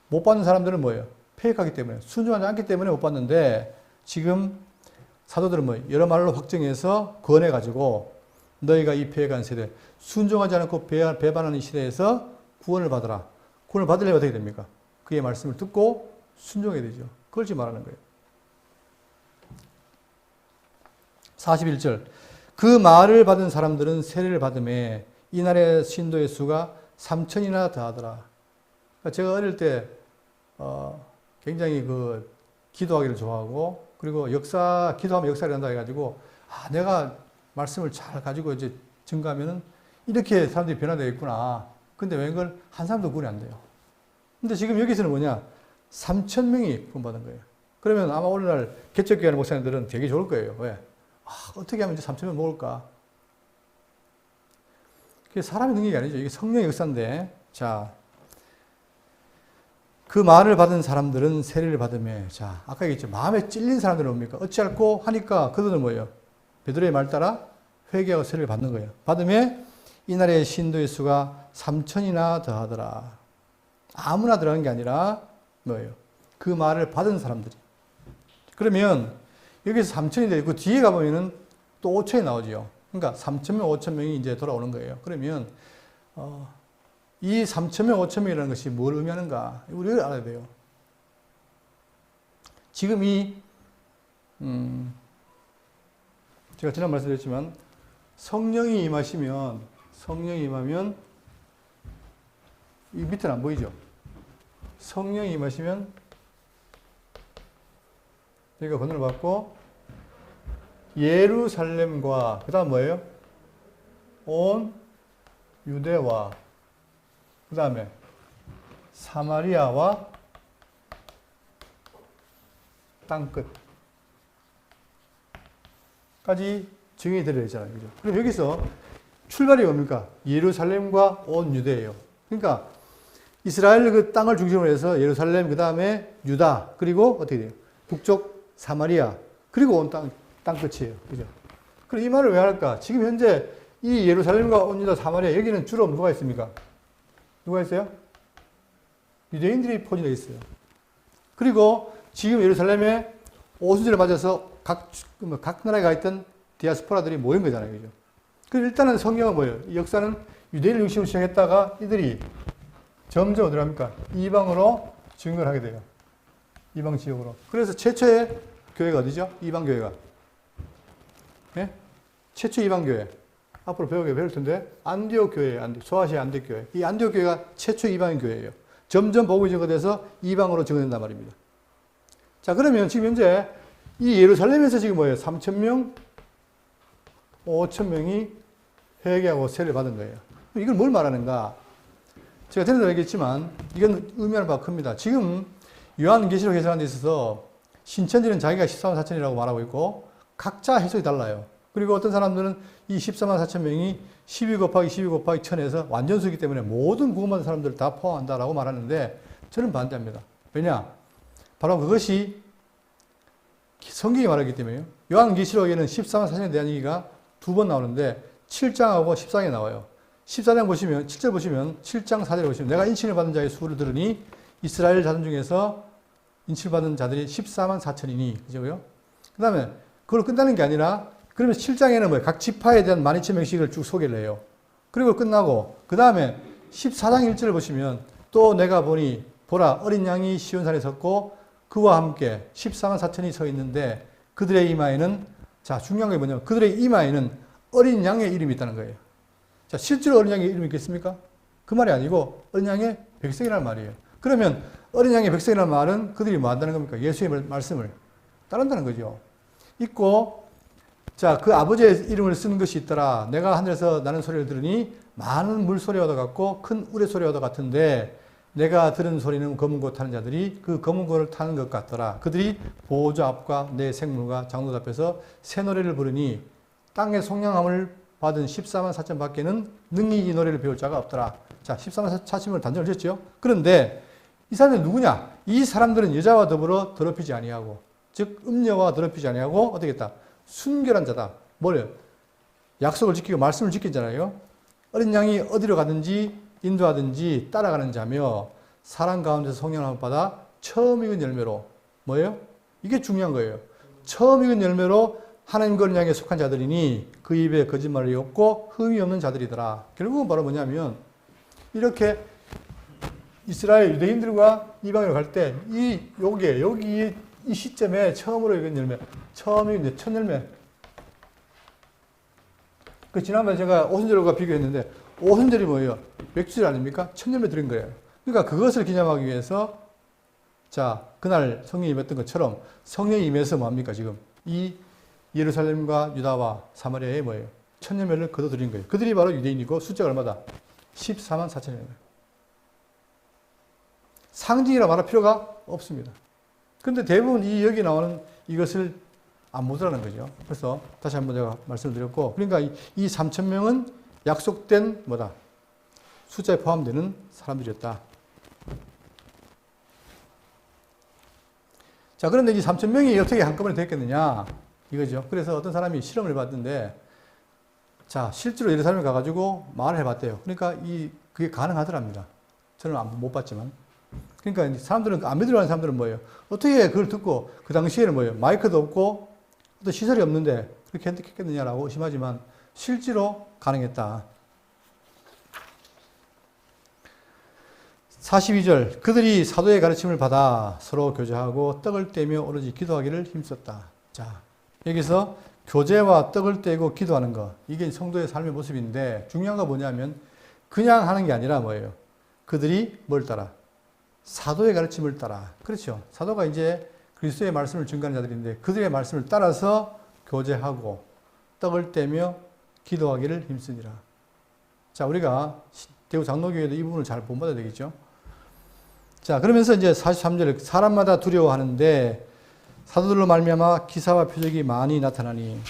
못 받는 사람들은 뭐예요? 패역하기 때문에 순종하지 않기 때문에 못 받는데 지금 사도들은 뭐 여러 말로 확정해서 권해가지고 너희가 이 패해간 세대, 순종하지 않고 배반하는 이 시대에서 구원을 받아라. 구원을 받으려면 어떻게 됩니까? 그의 말씀을 듣고 순종해야 되죠. 그걸 지금 말하는 거예요. 41절. 그 말을 받은 사람들은 세례를 받음에 이날의 신도의 수가 3천이나 더하더라. 제가 어릴 때 굉장히 그 기도하기를 좋아하고 그리고 기도하면 역사를 한다 해가지고 내가 말씀을 잘 가지고 이제 증거하면은 이렇게 사람들이 변화되겠구나. 근데 웬걸 한 사람도 구원이 안 돼요. 근데 지금 여기서는 뭐냐? 3천 명이 구원받은 거예요. 그러면 아마 오늘날 개척교회 목사님들은 되게 좋을 거예요. 왜? 어떻게 하면 이제 3천 명 모을까? 그게 사람의 능력이 아니죠. 이게 성령의 역사인데, 자, 그 말을 받은 사람들은 세례를 받음에, 자, 아까 얘기했죠. 마음에 찔린 사람들은 뭡니까? 어찌할꼬 하니까 그들은 뭐예요? 베드로의 말 따라 회개하고 세례를 받는 거예요. 받음에 이날의 신도의 수가 3천이나 더하더라. 아무나 들어간 게 아니라 뭐예요? 그 말을 받은 사람들이. 그러면 여기서 3천이 되고 뒤에 가보면은 또 5천이 나오죠. 그러니까 3천명, 5천명이 이제 돌아오는 거예요. 그러면 이 3천명, 5천명이라는 것이 뭘 의미하는가? 우리가 알아야 돼요. 지금 제가 지난 말씀드렸지만 성령이 임하면 이 밑에는 안 보이죠? 성령이 임하시면 여기가 권한을 받고 예루살렘과 그 다음 뭐예요? 온 유대와 그 다음에 사마리아와 땅끝까지 증인이 되려 있잖아요. 그죠? 그럼 여기서 출발이 뭡니까? 예루살렘과 온 유대예요. 그러니까 이스라엘 그 땅을 중심으로 해서 예루살렘, 그 다음에 유다, 그리고 어떻게 돼요? 북쪽 사마리아, 그리고 온 땅끝이에요. 그죠? 그럼 이 말을 왜 할까? 지금 현재 이 예루살렘과 온 유다, 사마리아, 여기는 주로 누가 있습니까? 누가 있어요? 유대인들이 포진되어 있어요. 그리고 지금 예루살렘에 오순절을 맞아서 각 나라에 가 있던 디아스포라들이 모인 거잖아요. 그죠? 그래서 일단은 성경은 뭐예요? 이 역사는 유대인을 중심으로 시작했다가 이들이 점점 어디로 합니까? 이방으로 증거를 하게 돼요. 이방 지역으로. 그래서 최초의 교회가 어디죠? 이방 교회가. 네? 최초 이방 교회. 앞으로 배울 텐데 안디옥 교회예요. 소아시아 안디옥 교회. 이 안디옥 교회가 최초 이방 교회예요. 점점 복음이 증거돼서 이방으로 증거된단 말입니다. 자, 그러면 지금 현재 이 예루살렘에서 지금 뭐예요? 3,000명, 5,000명이 회개하고 세례를 받은 거예요. 이걸 뭘 말하는가? 제가 전에도 얘기했지만 이건 의미하는 바가 큽니다. 지금 요한계시록 해석하는 데 있어서 신천지는 자기가 14만 4천이라고 말하고 있고 각자 해석이 달라요. 그리고 어떤 사람들은 이 14만 4천 명이 12 곱하기 12 곱하기 1000에서 완전수이기 때문에 모든 구원받은 사람들을 다 포함한다라고 말하는데 저는 반대합니다. 왜냐? 바로 그것이 성경이 말하기 때문에요. 요한계시록에는 14만 4천에 대한 얘기가 두 번 나오는데 7장하고 14장에 나와요. 14장 보시면 7절 보시면 7장 4절에 보시면 내가 인침을 받은 자의 수를 들으니 이스라엘 자손 중에서 인침을 받은 자들이 14만 4천이니 그죠요? 그 다음에 그걸 끝나는 게 아니라 그러면 7장에는 뭐예요? 각 지파에 대한 12,000명씩을 쭉 소개를 해요. 그리고 끝나고 그 다음에 14장 1절을 보시면 또 내가 보니 보라 어린 양이 시온산에 섰고 그와 함께 14만 4천이 서 있는데 그들의 이마에는 자 중요한 게 뭐냐면 그들의 이마에는 어린 양의 이름이 있다는 거예요. 자 실제로 어린 양의 이름이 있겠습니까? 그 말이 아니고 어린 양의 백성이라는 말이에요. 그러면 어린 양의 백성이라는 말은 그들이 뭐 한다는 겁니까? 예수의 말씀을 따른다는 거죠. 있고 자 그 아버지의 이름을 쓰는 것이 있더라. 내가 하늘에서 나는 소리를 들으니 많은 물소리와 같고 큰 우레소리와 같은데 내가 들은 소리는 검은 고 타는 자들이 그 검은 고를 타는 것 같더라. 그들이 보호자 앞과 내 생물과 장로들 앞에서 새 노래를 부르니 땅의 속량함을 받은 14만 4천 밖에는 능히 이 노래를 배울 자가 없더라. 자, 14만 4천을 단정을 했죠. 그런데 이 사람들은 누구냐? 이 사람들은 여자와 더불어 더럽히지 아니하고 즉 음녀와 더럽히지 아니하고 어떻게 했다? 순결한 자다. 뭐래요? 약속을 지키고 말씀을 지키잖아요. 어린 양이 어디로 가든지 인도하든지 따라가는 자며 사람 가운데서 성령함을 받아 처음 익은 열매로 뭐예요? 이게 중요한 거예요. 처음 익은 열매로 하나님 거룩을 향해 속한 자들이니 그 입에 거짓말이 없고 흠이 없는 자들이더라. 결국은 바로 뭐냐면 이렇게 이스라엘 유대인들과 이방인으로 갈 때 여기 이 시점에 처음으로 익은 열매, 처음 익은 첫 열매. 그 지난번에 제가 오순절과 비교했는데 오순절이 뭐예요? 맥주절 아닙니까? 첫 열매 드린 거예요. 그러니까 그것을 기념하기 위해서 자, 그날 성령이 임했던 것처럼 성령이 임해서 뭡니까 지금 이 예루살렘과 유다와 사마리아에 뭐예요? 첫 열매를 거둬들인 거예요. 그들이 바로 유대인이고 숫자가 얼마다? 14만 4천여명. 상징이라 말할 필요가 없습니다. 그런데 대부분 여기 나오는 이것을 안 보더라는 거죠. 그래서 다시 한번 제가 말씀을 드렸고, 그러니까 이 3천 명은 약속된 뭐다? 숫자에 포함되는 사람들이었다. 자, 그런데 이 3천 명이 어떻게 한꺼번에 됐겠느냐? 이거죠. 그래서 어떤 사람이 실험을 해봤는데, 자, 실제로 예루살렘에 가가지고 말을 해봤대요. 그러니까 그게 가능하더랍니다. 저는 못 봤지만. 그러니까 사람들은, 안 믿으려는 사람들은 뭐예요? 어떻게 그걸 듣고, 그 당시에는 뭐예요? 마이크도 없고, 어떤 시설이 없는데, 그렇게 했겠느냐라고 의심하지만, 실제로 가능했다. 42절, 그들이 사도의 가르침을 받아 서로 교제하고 떡을 떼며 오로지 기도하기를 힘썼다. 자, 여기서 교제와 떡을 떼고 기도하는 것, 이게 성도의 삶의 모습인데, 중요한 건 뭐냐면, 그냥 하는 게 아니라 뭐예요? 그들이 뭘 따라? 사도의 가르침을 따라. 그렇죠. 사도가 이제 그리스도의 말씀을 증거하는 자들인데 그들의 말씀을 따라서 교제하고 떡을 떼며 기도하기를 힘쓰니라. 자, 우리가 대구 장로교회도 이 부분을 잘 본받아야 되겠죠. 자, 그러면서 이제 43절, 사람마다 두려워하는데 사도들로 말미암아 기사와 표적이 많이 나타나니.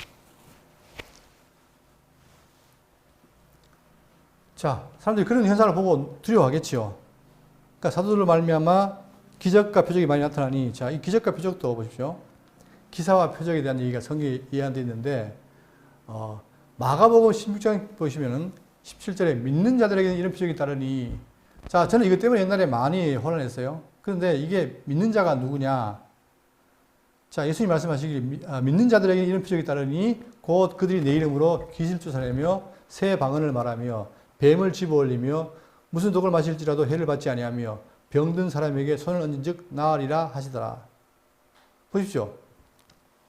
자, 사람들이 그런 현상을 보고 두려워하겠지요. 그러니까 사도들로 말미암아 기적과 표적이 많이 나타나니, 자, 이 기적과 표적도 보십시오. 기사와 표적에 대한 얘기가 성경에 예언되어 있는데, 마가복음 16장 보시면은 17절에 믿는 자들에게는 이런 표적이 따르니, 자, 저는 이것 때문에 옛날에 많이 혼란했어요. 그런데 이게 믿는 자가 누구냐? 자, 예수님 말씀하시기를 믿는 자들에게는 이런 표적이 따르니 곧 그들이 내 이름으로 귀신을 쫓아내며 새 방언을 말하며 뱀을 집어올리며 무슨 독을 마실지라도 해를 받지 아니하며 병든 사람에게 손을 얹은 즉 나으리라 하시더라. 보십시오.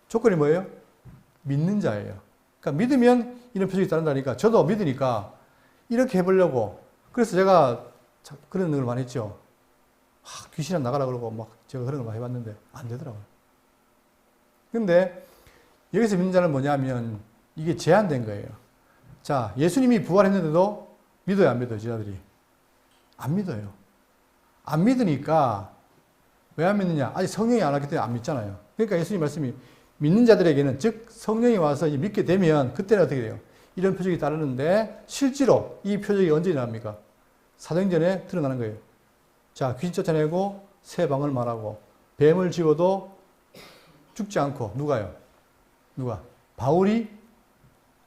조건이 뭐예요? 믿는 자예요. 그러니까 믿으면 이런 표적이 따른다니까 저도 믿으니까 이렇게 해보려고. 그래서 제가 그런 걸 많이 했죠. 귀신은 나가라 그러고 막 제가 그런 걸 많이 해봤는데 안 되더라고요. 근데 여기서 믿는 자는 뭐냐면 이게 제한된 거예요. 자, 예수님이 부활했는데도 믿어요, 안 믿어요, 지자들이? 안 믿어요. 안 믿으니까 왜 안 믿느냐? 아직 성령이 안 왔기 때문에 안 믿잖아요. 그러니까 예수님 말씀이 믿는 자들에게는, 즉 성령이 와서 믿게 되면 그때는 어떻게 돼요? 이런 표적이 따르는데 실제로 이 표적이 언제 일어납니까? 사도행전에 드러나는 거예요. 자, 귀신 쫓아내고 새 방언을 말하고 뱀을 집어도 죽지 않고. 누가요? 누가? 바울이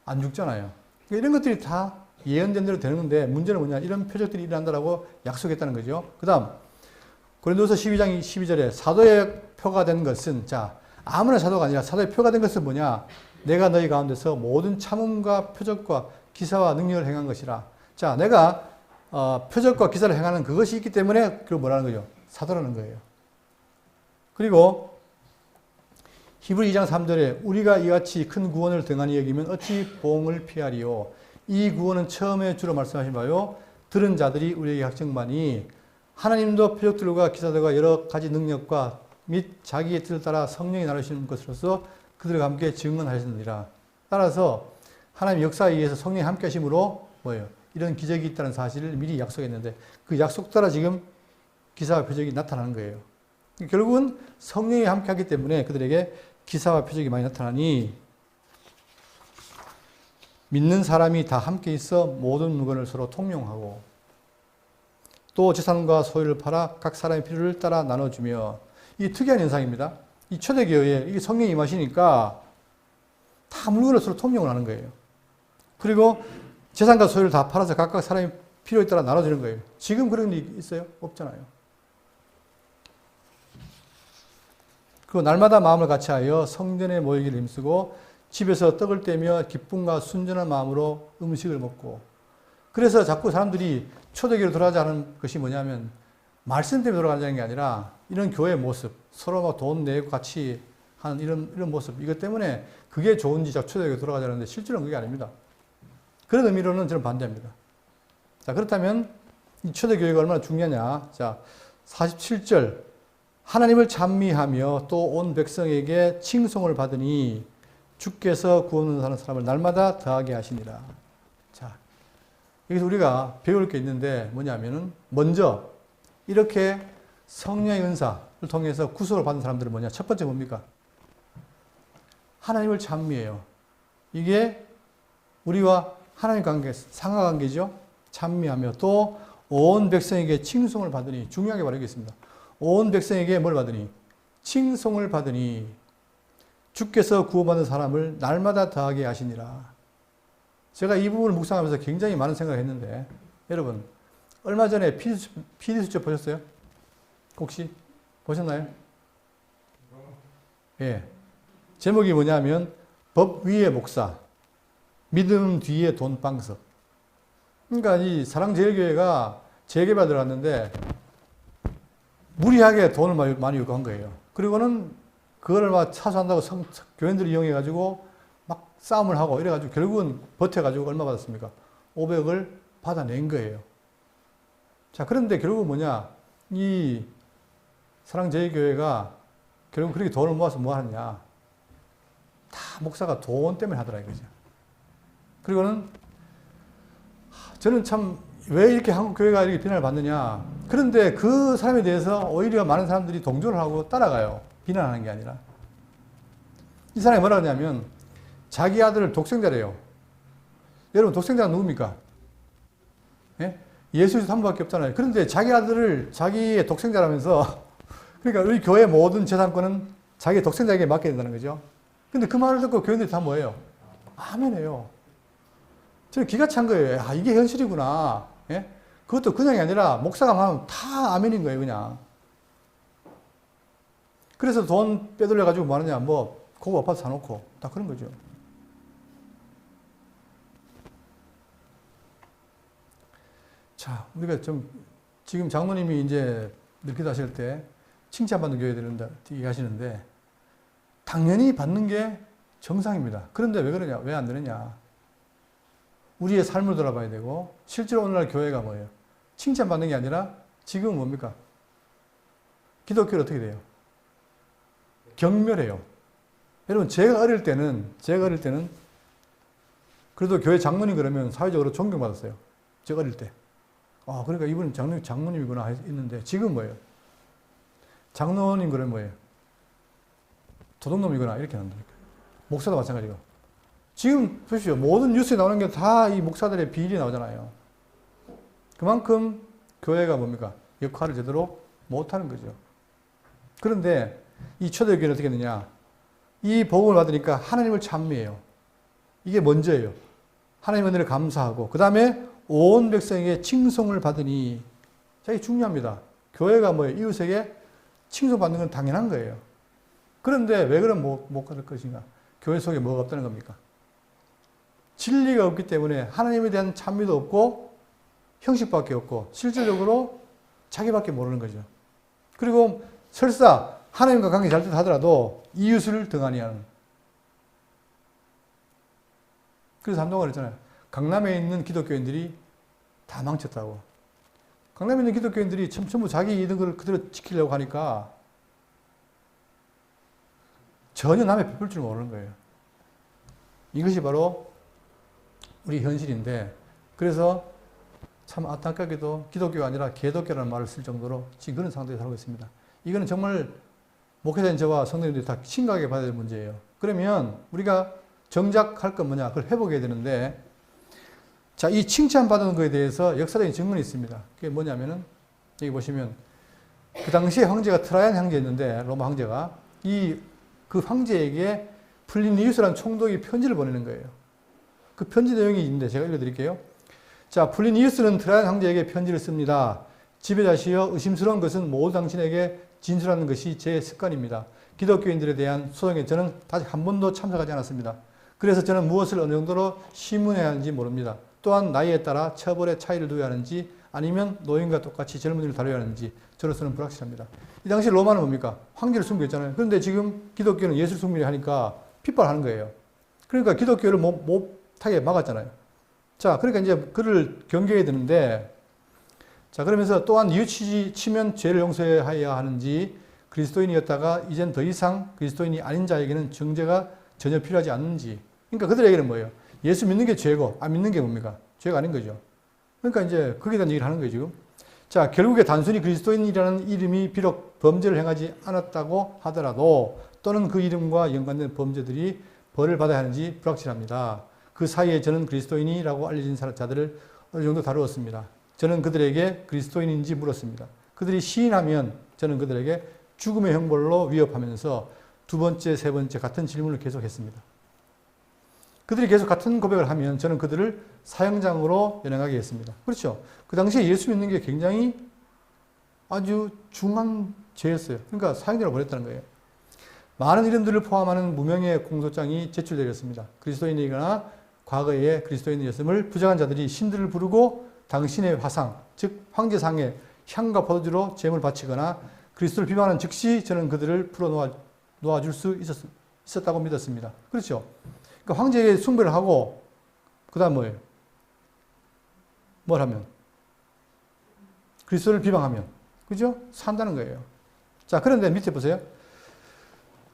안 죽잖아요. 그러니까 이런 것들이 다 예언된 대로 되는 건데 문제는 뭐냐? 이런 표적들이 일어난다라고 약속했다는 거죠. 그 다음 고린도서 12장 12절에 사도의 표가 된 것은, 자, 아무나 사도가 아니라 사도의 표가 된 것은 뭐냐? 내가 너희 가운데서 모든 참음과 표적과 기사와 능력을 행한 것이라. 자, 내가 표적과 기사를 행하는 그것이 있기 때문에 그걸 뭐라는 거죠? 사도라는 거예요. 그리고 히브리 2장 3절에 우리가 이같이 큰 구원을 등한히 여기면 어찌 보응을 피하리요. 이 구원은 처음에 주로 말씀하신 바요. 들은 자들이 우리에게 확증하니 하나님도 표적들과 기사들과 여러 가지 능력과 및 자기의 뜻을 따라 성령이 나누시는 것으로서 그들과 함께 증언하셨느니라. 따라서 하나님 역사에 의해서 성령이 함께 하심으로 뭐예요? 이런 기적이 있다는 사실을 미리 약속했는데 그 약속 따라 지금 기사와 표적이 나타나는 거예요. 결국은 성령이 함께 하기 때문에 그들에게 기사와 표적이 많이 나타나니 믿는 사람이 다 함께 있어 모든 물건을 서로 통용하고 또 재산과 소유를 팔아 각 사람의 필요를 따라 나눠주며. 이 특이한 현상입니다. 이 초대교회에 이게 성령이 임하시니까 다 물건을 서로 통용을 하는 거예요. 그리고 재산과 소유를 다 팔아서 각각 사람의 필요에 따라 나눠주는 거예요. 지금 그런 일이 있어요? 없잖아요. 그리고 날마다 마음을 같이하여 성전에 모이기를 힘쓰고 집에서 떡을 떼며 기쁨과 순전한 마음으로 음식을 먹고. 그래서 자꾸 사람들이 초대교회로 돌아가자는 것이 뭐냐면 말씀 때문에 돌아가자는 게 아니라 이런 교회의 모습, 서로 막 돈 내고 같이 하는 이런 모습, 이것 때문에 그게 좋은지 자꾸 초대교회로 돌아가자는데 실제로는 그게 아닙니다. 그런 의미로는 저는 반대합니다. 자, 그렇다면 이 초대교회가 얼마나 중요하냐. 자, 47절. 하나님을 찬미하며 또 온 백성에게 칭송을 받으니 주께서 구원을 하는 사람을 날마다 더하게 하시니라. 자, 여기서 우리가 배울 게 있는데 뭐냐면은 먼저 이렇게 성령의 은사를 통해서 구속을 받은 사람들은 뭐냐? 첫 번째 뭡니까? 하나님을 찬미해요. 이게 우리와 하나님 관계, 상하관계죠. 찬미하며 또 온 백성에게 칭송을 받으니, 중요하게 말하겠습니다. 온 백성에게 뭘 받으니? 칭송을 받으니 주께서 구원받는 사람을 날마다 더하게 하시니라. 제가 이 부분을 묵상하면서 굉장히 많은 생각을 했는데 여러분 얼마 전에 PD수첩 보셨어요? 혹시 보셨나요? 예. 제목이 뭐냐면 법 위의 목사, 믿음 뒤에 돈방석. 그러니까 이 사랑제일교회가 재개발 들어갔는데 무리하게 돈을 많이 요구한 거예요. 그리고는 그거를 막 차수한다고 교인들이 이용해가지고 막 싸움을 하고 이래가지고 결국은 버텨가지고 얼마 받았습니까? 500을 받아낸 거예요. 자, 그런데 결국은 뭐냐? 이 사랑제일교회가 결국 그렇게 돈을 모아서 뭐 하느냐? 다 목사가 돈 때문에 하더라 이거죠. 그리고는 저는 참 왜 이렇게 한국 교회가 이렇게 비난을 받느냐? 그런데 그 사람에 대해서 오히려 많은 사람들이 동조를 하고 따라가요. 비난하는 게 아니라. 이 사람이 뭐라 하냐면 자기 아들을 독생자래요. 여러분 독생자가 누굽니까? 예? 예수 한 분밖에 없잖아요. 그런데 자기 아들을 자기의 독생자라면서 그러니까 우리 교회 모든 재산권은 자기 독생자에게 맡게 된다는 거죠. 근데 그 말을 듣고 교인들이 다 뭐예요? 아멘해요. 저는 기가 찬 거예요. 아, 이게 현실이구나. 예? 그것도 그냥이 아니라 목사가 하면 다 아멘인 거예요, 그냥. 그래서 돈 빼돌려가지고 뭐 하느냐, 뭐, 고급 아파트 사놓고, 다 그런 거죠. 자, 우리가 좀, 지금 장로님이 이제 늙기도 하실 때 칭찬받는 교회 되는다, 얘기하시는데, 당연히 받는 게 정상입니다. 그런데 왜 그러냐, 왜 안 되느냐. 우리의 삶을 돌아봐야 되고, 실제로 오늘날 교회가 뭐예요? 칭찬받는 게 아니라, 지금 뭡니까? 기독교는 어떻게 돼요? 경멸해요. 여러분, 제가 어릴 때는, 그래도 교회 장로님 그러면 사회적으로 존경받았어요. 제가 어릴 때. 아, 그러니까 이분은 장로님이구나 했는데, 지금 뭐예요? 장로님 그러면 뭐예요? 도둑놈이구나, 이렇게 한다니까. 목사도 마찬가지고. 지금 보십시오. 모든 뉴스에 나오는 게 다 이 목사들의 비일이 나오잖아요. 그만큼 교회가 뭡니까? 역할을 제대로 못하는 거죠. 그런데 이 초대교회는 어떻게 했느냐? 이 복음을 받으니까 하나님을 찬미해요. 이게 먼저예요. 하나님 은혜를 감사하고 그 다음에 온 백성에게 칭송을 받으니. 자, 이게 중요합니다. 교회가 뭐예요? 이웃에게 칭송받는 건 당연한 거예요. 그런데 왜 그럼 못 받을 것인가? 교회 속에 뭐가 없다는 겁니까? 진리가 없기 때문에 하나님에 대한 찬미도 없고 형식밖에 없고 실질적으로 자기밖에 모르는 거죠. 그리고 설사 하나님과 관계 잘 하더라도 이웃을 등한히 하는. 그래서 한동안 그랬잖아요. 강남에 있는 기독교인들이 다 망쳤다고. 강남에 있는 기독교인들이 전부 자기 이득을 그대로 지키려고 하니까 전혀 남의 베풀 줄 모르는 거예요. 이것이 바로 우리 현실인데, 그래서 참 안타깝게도 기독교가 아니라 개독교라는 말을 쓸 정도로 지금 그런 상태에 살고 있습니다. 이거는 정말 목회자인 저와 성도님들이 다 심각하게 봐야 될 문제예요. 그러면 우리가 정작 할 건 뭐냐? 그걸 회복해야 되는데, 자, 이 칭찬받은 것에 대해서 역사적인 증언이 있습니다. 그게 뭐냐면은, 여기 보시면, 그 당시에 황제가 트라이안 황제였는데, 로마 황제가, 그 황제에게 플리니우스라는 총독이 편지를 보내는 거예요. 그 편지 내용이 있는데 제가 읽어드릴게요. 자, 플리니우스는 트라이안 황제에게 편지를 씁니다. 지배자시여 의심스러운 것은 모두 당신에게 진술하는 것이 제 습관입니다. 기독교인들에 대한 소송에 저는 아직 한 번도 참석하지 않았습니다. 그래서 저는 무엇을 어느 정도로 신문해야 하는지 모릅니다. 또한 나이에 따라 처벌의 차이를 두어야 하는지 아니면 노인과 똑같이 젊은이를 다뤄야 하는지 저로서는 불확실합니다. 이 당시 로마는 뭡니까? 황제를 숭배했잖아요. 그런데 지금 기독교는 예술 숭배를 하니까 핍박하는 거예요. 그러니까 기독교를 못하게 막았잖아요. 자, 그러니까 이제 그를 경계해야 되는데, 자, 그러면서 또한 뉘우치면 죄를 용서해야 하는지, 그리스도인이었다가 이젠 더 이상 그리스도인이 아닌 자에게는 정죄가 전혀 필요하지 않는지. 그러니까 그들에게는 뭐예요? 예수 믿는 게 죄고, 안 믿는 게 뭡니까? 죄가 아닌 거죠. 그러니까 이제 거기에 대한 얘기를 하는 거예요, 지금. 자, 결국에 단순히 그리스도인이라는 이름이 비록 범죄를 행하지 않았다고 하더라도 또는 그 이름과 연관된 범죄들이 벌을 받아야 하는지 불확실합니다. 그 사이에 저는 그리스도인이라고 알려진 자들을 어느 정도 다루었습니다. 저는 그들에게 그리스도인인지 물었습니다. 그들이 시인하면 저는 그들에게 죽음의 형벌로 위협하면서 두 번째, 세 번째 같은 질문을 계속했습니다. 그들이 계속 같은 고백을 하면 저는 그들을 사형장으로 연행하게 했습니다. 그렇죠. 그 당시에 예수 믿는 게 굉장히 아주 중한 죄였어요. 그러니까 사형장으로 보냈다는 거예요. 많은 이름들을 포함하는 무명의 공소장이 제출되었습니다. 그리스도인이거나 과거에 그리스도인이었음을 부정한 자들이 신들을 부르고 당신의 화상, 즉 황제상에 향과 포도주로 제물 바치거나 그리스도를 비방하는 즉시 저는 그들을 풀어놓아줄 수 있었다고 믿었습니다. 그렇죠. 그러니까 황제에게 숭배를 하고 그 다음 뭐예요? 뭘 하면? 그리스도를 비방하면. 그죠? 산다는 거예요. 자, 그런데 밑에 보세요.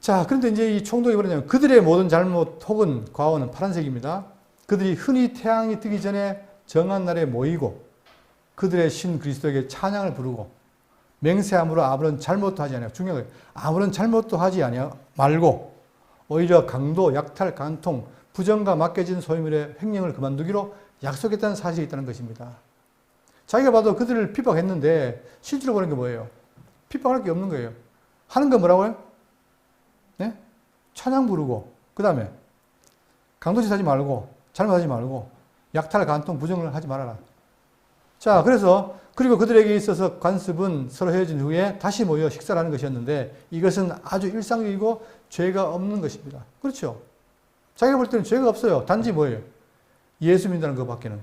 자, 그런데 이제 이 총독이 뭐냐면 그들의 모든 잘못 혹은 과오는 파란색입니다. 그들이 흔히 태양이 뜨기 전에 정한 날에 모이고 그들의 신 그리스도에게 찬양을 부르고 맹세함으로 아무런 잘못도 하지 않아요. 중요한 거예요. 아무런 잘못도 하지 않아요. 말고 오히려 강도, 약탈, 간통, 부정과 맡겨진 소유물의 횡령을 그만두기로 약속했다는 사실이 있다는 것입니다. 자기가 봐도 그들을 핍박했는데 실제로 보는 게 뭐예요? 핍박할 게 없는 거예요. 하는 건 뭐라고요? 네? 찬양 부르고 그 다음에 강도짓 하지 말고 잘못하지 말고 약탈, 간통, 부정을 하지 말아라. 자, 그리고 그들에게 있어서 관습은 서로 헤어진 후에 다시 모여 식사를 하는 것이었는데 이것은 아주 일상적이고 죄가 없는 것입니다. 그렇죠? 자기가 볼 때는 죄가 없어요. 단지 뭐예요? 예수 믿는다는 것밖에는.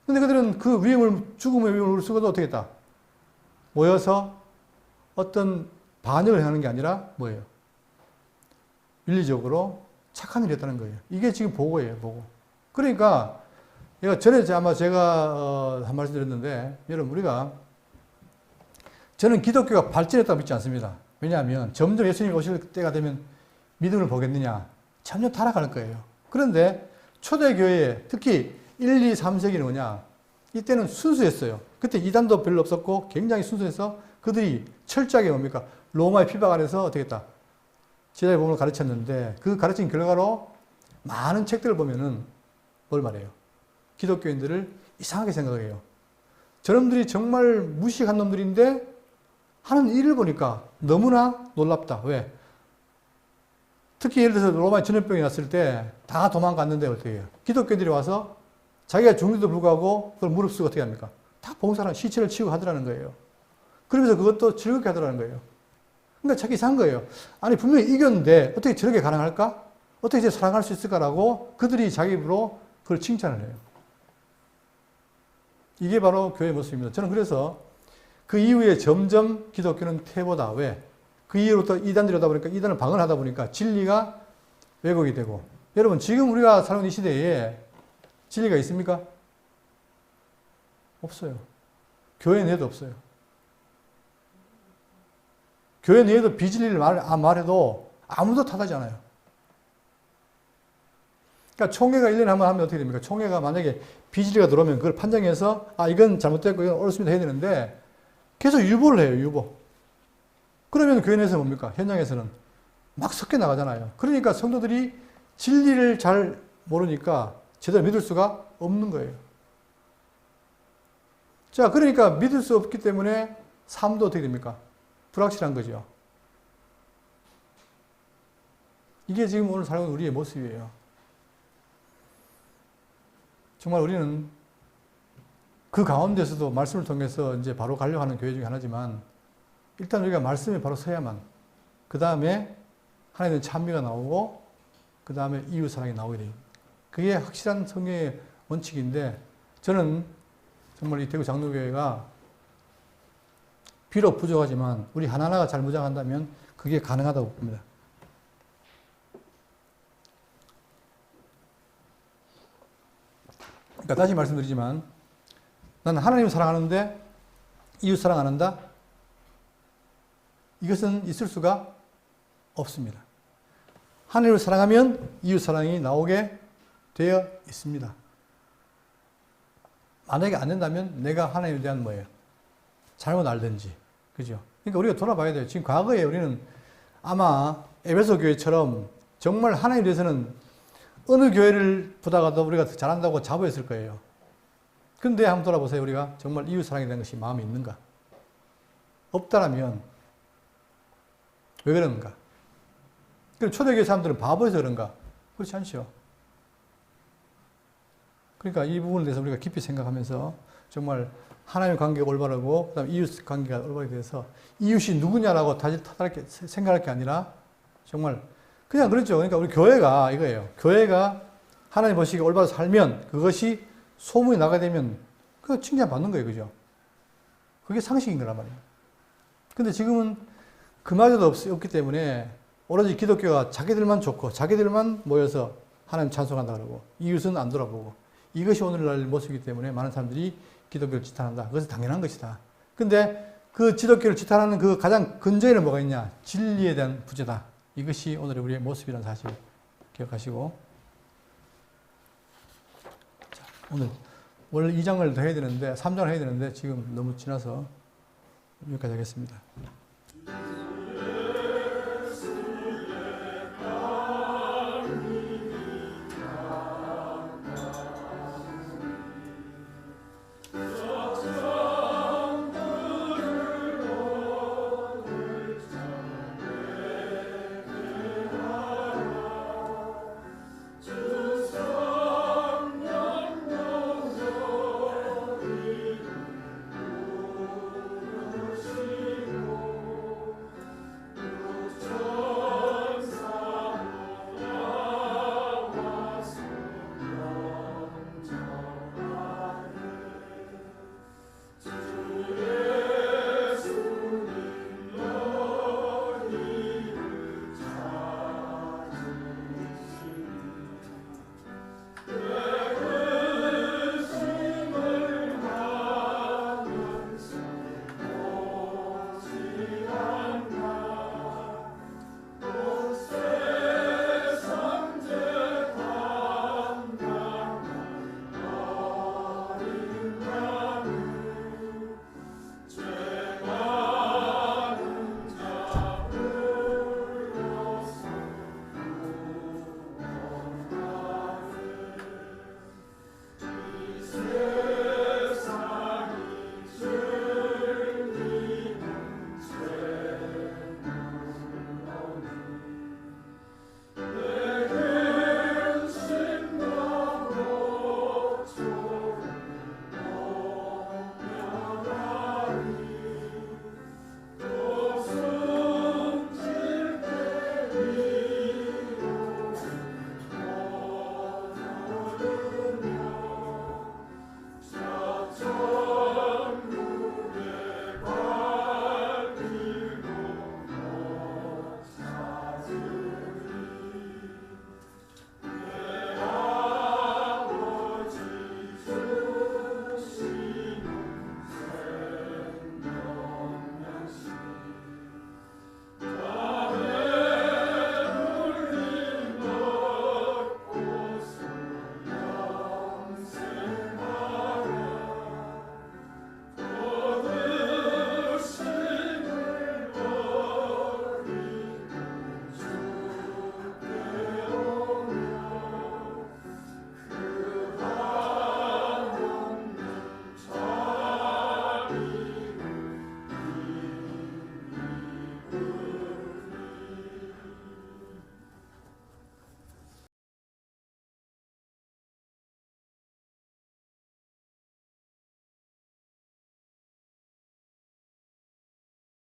근데 그들은 그 죽음의 위험을 쓰고도 어떻게 했다? 모여서 어떤 반역을 하는 게 아니라 뭐예요? 윤리적으로 착한 일을 했다는 거예요. 이게 지금 보고예요, 보고. 그러니까 전에 아마 제가 한 말씀 드렸는데 여러분 저는 기독교가 발전했다고 믿지 않습니다. 왜냐하면 점점 예수님이 오실 때가 되면 믿음을 보겠느냐? 점점 타락할 거예요. 그런데 초대교회 특히 1, 2, 3세기는 뭐냐? 이때는 순수했어요. 그때 이단도 별로 없었고 굉장히 순수해서 그들이 철저하게 뭡니까? 로마의 피박 아래서 어떻게 했다? 제자의 복음을 가르쳤는데 그 가르친 결과로 많은 책들을 보면은 뭘 말해요? 기독교인들을 이상하게 생각해요. 저놈들이 정말 무식한 놈들인데 하는 일을 보니까 너무나 놀랍다. 왜? 특히 예를 들어서 로마에 전염병이 났을 때 다 도망갔는데 어떻게 해요? 기독교인들이 와서 자기가 죽는데도 불구하고 그걸 무릅쓰고 어떻게 합니까? 다 봉사하는 시체를 치고 하더라는 거예요. 그러면서 그것도 즐겁게 하더라는 거예요. 그러니까 자기 이상한 거예요. 아니 분명히 이겼는데 어떻게 저렇게 가능할까? 어떻게 이제 사랑할 수 있을까라고 그들이 자기 입으로 그걸 칭찬을 해요. 이게 바로 교회의 모습입니다. 저는 그래서 그 이후에 점점 기독교는 퇴보다. 왜? 그 이후로부터 이단들이 오다 보니까 이단을 방어하다 보니까 진리가 왜곡이 되고 여러분 지금 우리가 살아온 이 시대에 진리가 있습니까? 없어요. 교회 내에도 없어요. 교회 내에도 비진리를 말해도 아무도 탓하지 않아요. 그러니까 총회가 1년에 한 번 하면 어떻게 됩니까? 총회가 만약에 비진리가 들어오면 그걸 판정해서 이건 잘못됐고 이건 옳습니다 해야 되는데 계속 유보를 해요. 유보. 그러면 교회 내에서 뭡니까? 현장에서는 막 섞여 나가잖아요. 그러니까 성도들이 진리를 잘 모르니까 제대로 믿을 수가 없는 거예요. 자, 그러니까 믿을 수 없기 때문에 삶도 어떻게 됩니까? 불확실한 거죠. 이게 지금 오늘 살아가는 우리의 모습이에요. 정말 우리는 그 가운데서도 말씀을 통해서 이제 바로 가려고 하는 교회 중에 하나지만 일단 우리가 말씀에 바로 서야만 그 다음에 하나님의 찬미가 나오고 그 다음에 이웃사랑이 나오게 됩니다. 그게 확실한 성경의 원칙인데 저는 정말 이 대구 장로교회가 비록 부족하지만 우리 하나하나가 잘 무장한다면 그게 가능하다고 봅니다. 그러니까 다시 말씀드리지만 나는 하나님을 사랑하는데 이웃 사랑 안 한다? 이것은 있을 수가 없습니다. 하나님을 사랑하면 이웃 사랑이 나오게 되어 있습니다. 만약에 안 된다면 내가 하나님에 대한 뭐예요? 잘못 알든지. 그죠? 그러니까 우리가 돌아봐야 돼요. 지금 과거에 우리는 아마 에베소 교회처럼 정말 하나님에 대해서는 어느 교회를 보다가도 우리가 잘한다고 자부했을 거예요. 근데 한번 돌아보세요. 우리가 정말 이웃 사랑에 대한 것이 마음에 있는가? 없다라면 왜 그러는가? 그럼 초대교회 사람들은 바보여서 그런가? 그렇지 않죠. 그러니까 이 부분에 대해서 우리가 깊이 생각하면서 정말 하나님의 관계가 올바르고 그다음에 이웃 관계가 올바르게 돼서 이웃이 누구냐라고 다시 타다르게 생각할 게 아니라 정말 그냥 그렇죠. 그러니까 우리 교회가 이거예요. 교회가 하나님 보시기에 올바로 살면 그것이 소문이 나게 되면 그 칭찬 받는 거예요. 그죠? 그게 상식인 거란 말이에요. 근데 지금은 그마저도 없기 때문에 오로지 기독교가 자기들만 좋고 자기들만 모여서 하나님 찬송한다 그러고 이웃은 안 돌아보고 이것이 오늘날 모습이기 때문에 많은 사람들이 기독교를 지탄한다. 그것은 당연한 것이다. 근데 그 기독교를 지탄하는 그 가장 근저에는 뭐가 있냐? 진리에 대한 부재다. 이것이 오늘의 우리의 모습이라는 사실 기억하시고 자, 오늘 원래 2장을 더 해야 되는데 3장을 해야 되는데 지금 너무 지나서 여기까지 하겠습니다.